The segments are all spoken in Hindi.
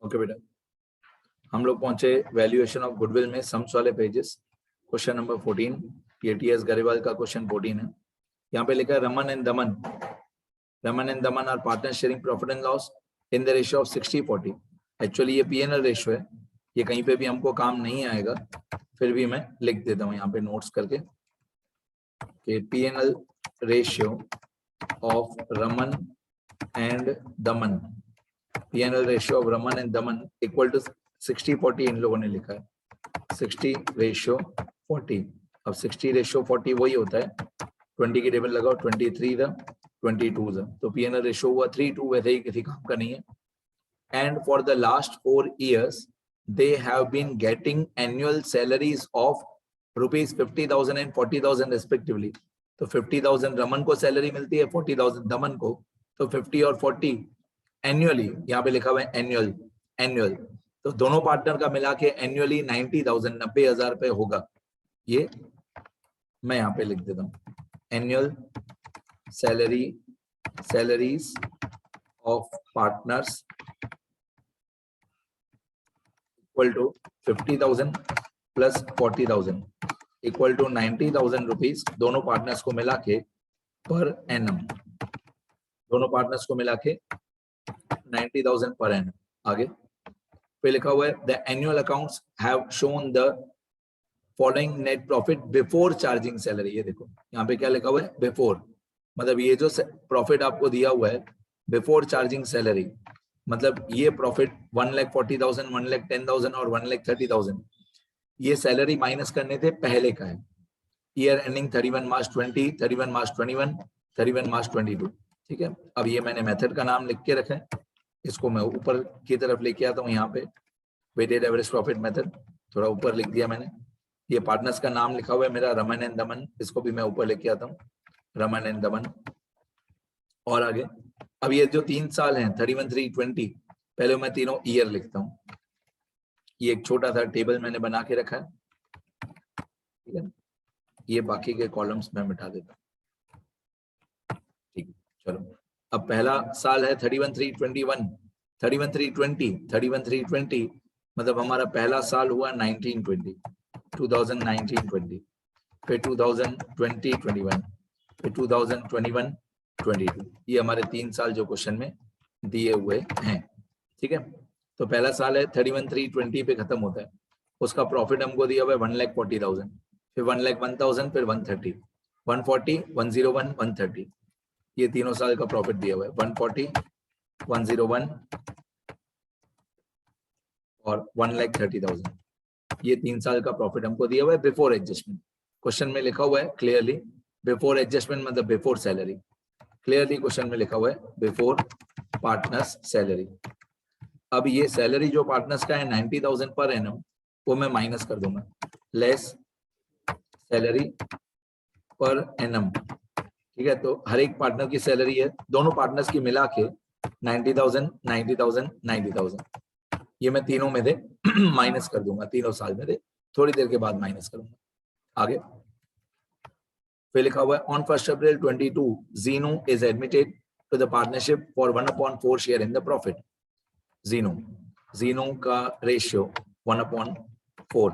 ओके बेटा, हम लोग पहुंचे वैल्यूएशन ऑफ गुडविल में सम्स वाले पेजेस, क्वेश्चन नंबर 14। ये टीएस गरेवाल का क्वेश्चन 14 है। यहाँ पे लिखा है Raman and Daman are partner sharing profit and loss in the ratio of 60-40। Actually ये पीएनएल रेशियो है, ये कहीं पे भी हमको काम नहीं आएगा, फिर भी मैं लिख देता हूँ यहाँ पे नोट्स करके कि PNL ratio of Raman and Daman, PNL ratio of Raman and Daman equal to 60-40 इन लोगों ने लिखा है, 60:40। अब 60:40 वही होता है, 20 की टेबल लगाओ, 23 था, 22 था, तो पीएनएल रेशियो हुआ 3:2, वैसे ही किसी काम का नहीं है। And for the last 4 years they have been getting annual salaries of ₹50,000 and 40,000 respectively। तो 50,000 रमन को सैलरी मिलती है, 40,000 दमन को, तो 50 और 40 एनुअली, यहाँ पे लिखा हुआ है एनुअल, तो दोनों पार्टनर का मिला के एनुअली 90,000, 90,000 रुपए होगा। ये मैं यहाँ पे लिख देता हूँ, annual salaries of partners equal to 50,000 plus 40,000 equal to 90,000 rupees, दोनों पार्टनर्स को मिला के पर एनम, दोनों पार्टनर्स को मिला के 90,000 पर एनम। आगे पे लिखा हुआ है the annual accounts have shown the following net profit before charging salary. ये देखो यहाँ पे क्या लिखा हुआ है, बिफोर, मतलब ये जो प्रॉफिट आपको दिया हुआ है बिफोर चार्जिंग सैलरी, मतलब ये प्रॉफिट 1,40,000, 1,10,000 और 1,30,000 ये सैलरी माइनस करने थे पहले का है, ईयर एंडिंग 31 मार्च 20, 31 मार्च 21, 31 मार्च 22। ठीक है, अब ये मैंने मेथड का नाम लिख के रखा है, इसको मैं ऊपर की तरफ लेके आता हूँ। यहाँ पे वेटेड एवरेज प्रॉफिट मेथड थोड़ा ऊपर लिख दिया मैंने। ये पार्टनर्स का नाम लिखा हुआ है मेरा रमन एंड दमन, इसको भी मैं ऊपर लेके आता हूँ, रमन एंड दमन। और आगे अब ये जो 3 साल हैं 31, 3, 20, पहले मैं तीनों ईयर लिखता हूँ। ये एक छोटा सा टेबल मैंने बना के रखा है, ठीक है, ये बाकी के कॉलम्स में मिटा देता हूँ। ठीक है, चलो अब पहला साल है 31, 3, 21, 31, 3, 20, 31, 3, 20, मतलब हमारा पहला साल हुआ 2019, 2020, फिर 2020, 21, फिर 2021, 22। ये हमारे 3 साल जो क्वेश्चन में दिए हुए हैं। ठीक है, तो पहला साल है 31, 3, 20 पे खत्म होता है, उसका प्रॉफिट हमको दिया हुआ है 1,40,000, फिर 1,01,000, फिर 130, 140, 101, 130, ये तीनों साल का प्रॉफिट दिया हुआ है, 140, 101 और 1,30,000, ये 3 साल का प्रॉफिट हमको दिया हुआ है बिफोर एडजस्टमेंट। क्वेश्चन में लिखा हुआ है क्लियरली बिफोर एडजस्टमेंट, मतलब बिफोर सैलरी, क्लियरली क्वेश्चन में लिखा हुआ है बिफोर पार्टनर्स सैलरी। अब ये सैलरी जो पार्टनर्स का है 90,000 पर एनम, वो मैं माइनस कर दूंगा, लेस सैलरी पर एनम। ठीक है, तो हर एक पार्टनर की सैलरी है, दोनों पार्टनर्स की मिला के 90,000, 90,000, 90,000, ये मैं तीनों में से माइनस कर दूंगा, तीनों साल में से थोड़ी देर के बाद माइनस करूंगा। आगे फिर लिखा हुआ है on 1 April 22 Gino is admitted to the partnership for 1/4 share in the profit. Gino का रेशियो 1/4,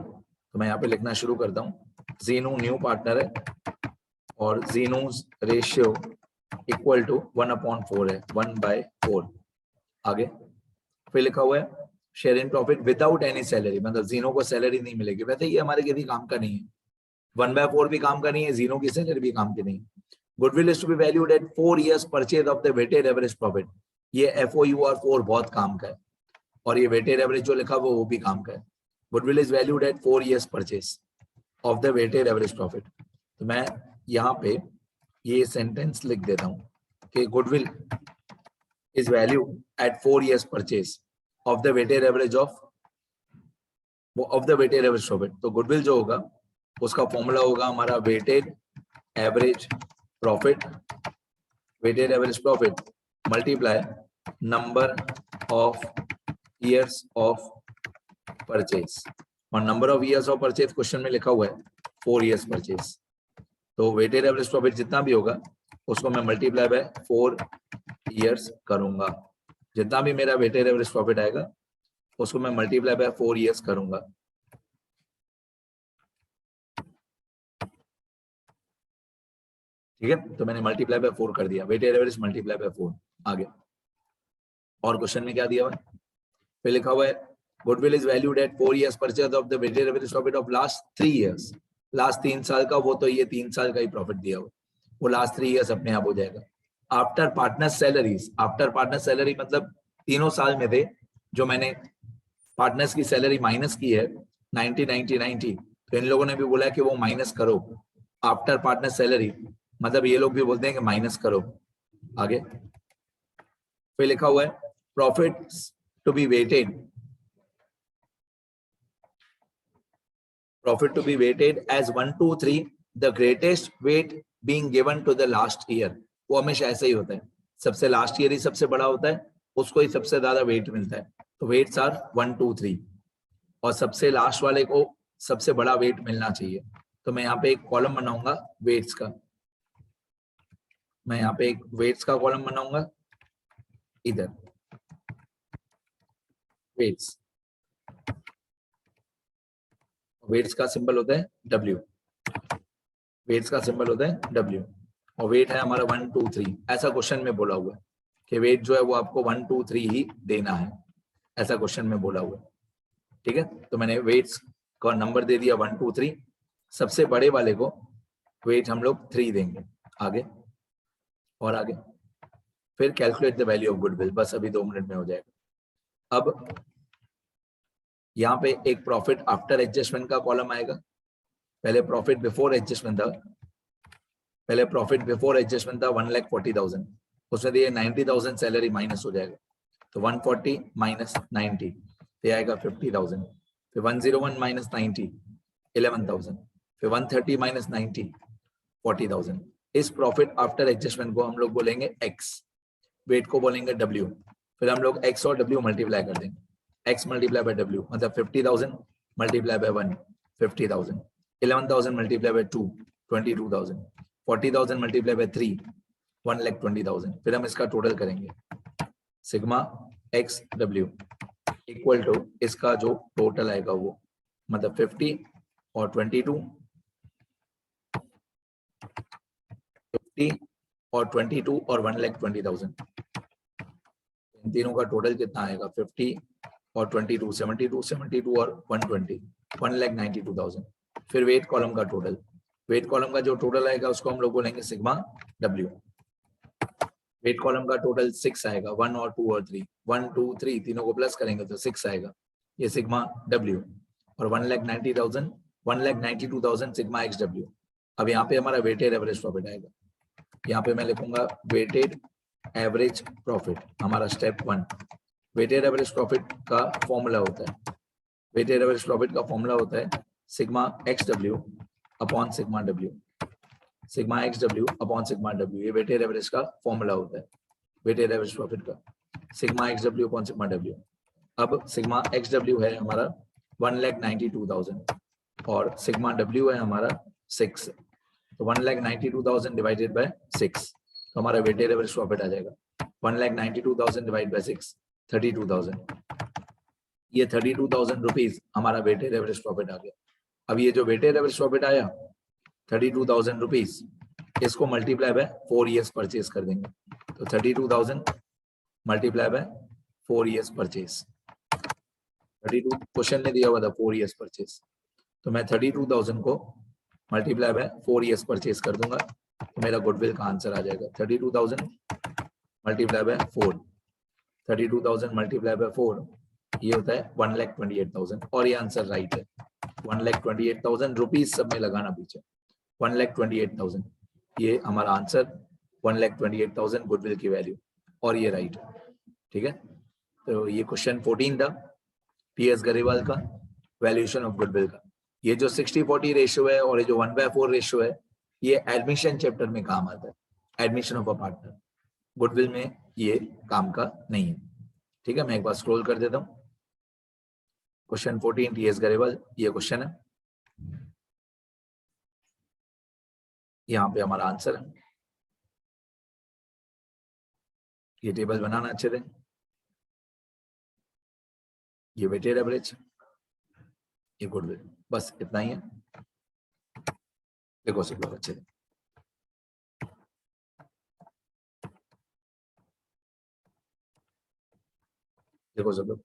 तो मैं यहाँ पे लिखना शुरू करता हूँ, जीनो न्यू पार्टनर है और जीनो's रेशियो इक्वल टू 1/4 है, 1/4। आगे फिर लिखा हुआ है share in profit without any salary, मतलब जीनो को सैलरी नहीं मिलेगी, वैसे ये हमारे किसी काम का नहीं है, 1/4 भी काम का नहीं है, जीनो की सैलरी भी काम की नहीं। Goodwill is to be valued at 4 years purchase of the weighted average profit, ये FOUR4 बहुत काम का है, और ये वेटेड एवरेज जो लिखा वो भी काम का है। Goodwill is valued at 4 years purchase of the weighted average profit, तो मैं यहाँ पे ये सेंटेंस लिख देता हूँ कि goodwill is valued at 4 years purchase of the weighted average of the weighted average profit. तो गुडविल जो होगा उसका फॉर्मूला होगा हमारा weighted average profit, weighted average profit multiply number of years of purchase, और number of years of purchase question में लिखा हुआ है 4 years परचेज, तो वेटेड एवरेज प्रॉफिट जितना भी होगा उसको मैं मल्टीप्लाई बाय 4 years करूंगा, जितना भी मेरा वेटेड एवरेज प्रॉफिट आएगा उसको मैं मल्टीप्लाई बाय 4 ईयर्स करूंगा। ठीक है, तो मैंने मल्टीप्लाई बाय 4 कर दिया, वेटेड एवरेज मल्टीप्लाई बाय 4। आगे और क्वेश्चन में क्या दिया हुआ है, फिर लिखा हुआ है goodwill is valued at 4 years purchase of the weighted average profit of last 3 years. Last 3 साल का, वो तो ये 3 साल का ही प्रॉफिट दिया हुआ, वो लास्ट 3 ईयर्स अपने आप हो जाएगा। After partner salaries, after partner salary मतलब तीनों साल में थे, जो मैंने पार्टनर्स की सैलरी माइनस की है 90 90 90, तो इन लोगों ने भी बोला है कि वो माइनस करो। आफ्टर पार्टनर सैलरी मतलब ये लोग भी बोलते हैं कि माइनस करो। आगे फिर लिखा हुआ है profits to be weighted, profit to be weighted as 1 2 3, the greatest weight being given to the last year। वो हमेशा ऐसा ही होता है, सबसे लास्ट ईयर ही सबसे बड़ा होता है, उसको ही सबसे ज्यादा वेट मिलता है। तो वेट्स आर 1 2 3 और सबसे लास्ट वाले को सबसे बड़ा वेट मिलना चाहिए। तो मैं यहाँ पे एक कॉलम बनाऊंगा वेट्स का, मैं यहाँ पे एक वेट्स का कॉलम बनाऊंगा, इधर वेट्स, वेट्स का सिंबल होता है W, वेट्स का सिंबल होता है W और वेट है हमारा 1 2 3। ऐसा क्वेश्चन में बोला हुआ है कि वेट जो है वो आपको 1 2 3 ही देना है, ऐसा क्वेश्चन में बोला हुआ है। ठीक है, तो मैंने वेट्स का नंबर दे दिया 1 2 3, सबसे बड़े वाले को वेट हम लोग 3 देंगे। आगे और आगे फिर calculate the value of goodwill, बस अभी 2 मिनट में हो जाएगा। अब यहाँ पे एक प्रॉफिट आफ्टर एडजस्टमेंट का कॉलम आएगा, पहले प्रॉफिट बिफोर एडजस्टमेंट था, पहले प्रॉफिट बिफोर एडजस्टमेंट था 1,40,000, उसमें दिए 90,000 सैलरी माइनस हो जाएगा, तो 140 माइनस 90 ये आएगा 50,000, फिर 101 माइनस 90 11,000, फिर 130 माइनस 90 40,000। इस प्रॉफिट आफ्टर एडजस्टमेंट को हम लोग बोलेंगे एक्स, वेट को बोलेंगे W, फिर हम लोग एक्स और W मल्टीप्लाई कर देंगे, एक्स मल्टीप्लाई बाय W मतलब 50,000 multiply by 1 50,000, 11,000 multiply by 2 22,000, 40,000 multiply by 3 1,20,000। फिर हम इसका टोटल करेंगे, sigma x W equal to इसका जो टोटल आएगा वो मतलब 50 और 22, 50 और 22 और 1,20,000, इन तीनों का टोटल कितना आएगा 50 और 22 72 72 और 120 1,92,000। फिर वेट कॉलम का टोटल, वेट कॉलम का जो टोटल आएगा उसको हम लोग बोलेंगे सिग्मा W। वेट कॉलम का टोटल 6 आएगा, 1 और 2 और 3 1 2 3 तीनों को प्लस करेंगे तो 6 आएगा, ये सिग्मा W और 1,90,000 1,92,000 सिग्मा XW। अब यहाँ पे हमारा वेटेड एवरेज प्रॉफिट आएगा, यहाँ पे मैं लिखूंगा वेटेड एवरेज प्रॉफिट, हमारा स्टेप 1। वेटेड एवरेज प्रॉफिट का फॉर्मूला होता है, वेटेड एवरेज प्रॉफिट का फॉर्मूला होता है sigma XW upon sigma W, sigma XW upon sigma W, ये वेटेड एवरेज का फॉर्मूला होता है, वेटेड एवरेज प्रॉफिट का sigma XW upon sigma W। अब सिग्मा XW है हमारा 1,92,000 और सिग्मा W है हमारा 6, तो 1,92,000 डिवाइडेड बाय 6, तो हमारा वेटेड एवरेज प्रॉफिट आ जाएगा 1,92,000 डिवाइड बाय 6 32,000। ये 32,000 रुपीज हमारा वेटेड एवरेज प्रॉफिट आ गया। अब ये जो वेटेड एवरेज प्रॉफिट आया 32,000 रुपीज, इसको मल्टीप्लाई बाय 4 ईयर्स परचेज कर देंगे, तो 32,000 multiply by 4 years purchase, 32 question ने दिया हुआ था 4 ईयर्स परचेज, तो मैं 32,000 को मल्टीप्लाई बाय 4 ईयर्स परचेज कर दूंगा, तो मेरा गुडविल का आंसर आ जाएगा 32,000 मल्टीप्लाई बाय 4, 32,000 मल्टीप्लाई बाय 4 ये होता है 1,28,000 और ये आंसर राइट है। 1,28,000 रुपीज सब में लगाना पीछे, 1,28,000 ये हमारा आंसर, 1,28,000 गुडविल की वैल्यू और ये राइट है। ठीक है, तो ये क्वेश्चन 14 था PS गरेवाल का वैल्यूएशन ऑफ गुडविल का। ये जो 60-40 रेशियो है और ये जो 1/4 रेशियो है ये एडमिशन चैप्टर में काम आता है, admission of a partner, goodwill में ये काम का नहीं है। ठीक है, मैं एक बार स्क्रॉल कर देता हूँ, क्वेश्चन 14 PS गरेवाल ये क्वेश्चन है, यहाँ पे हमारा आंसर है। ये टेबल बनाना अच्छे से, ये वेटेड एवरेज, ये गुडविल, बस इतना ही है। देखो सब लोग अच्छे से। देखो सब लोग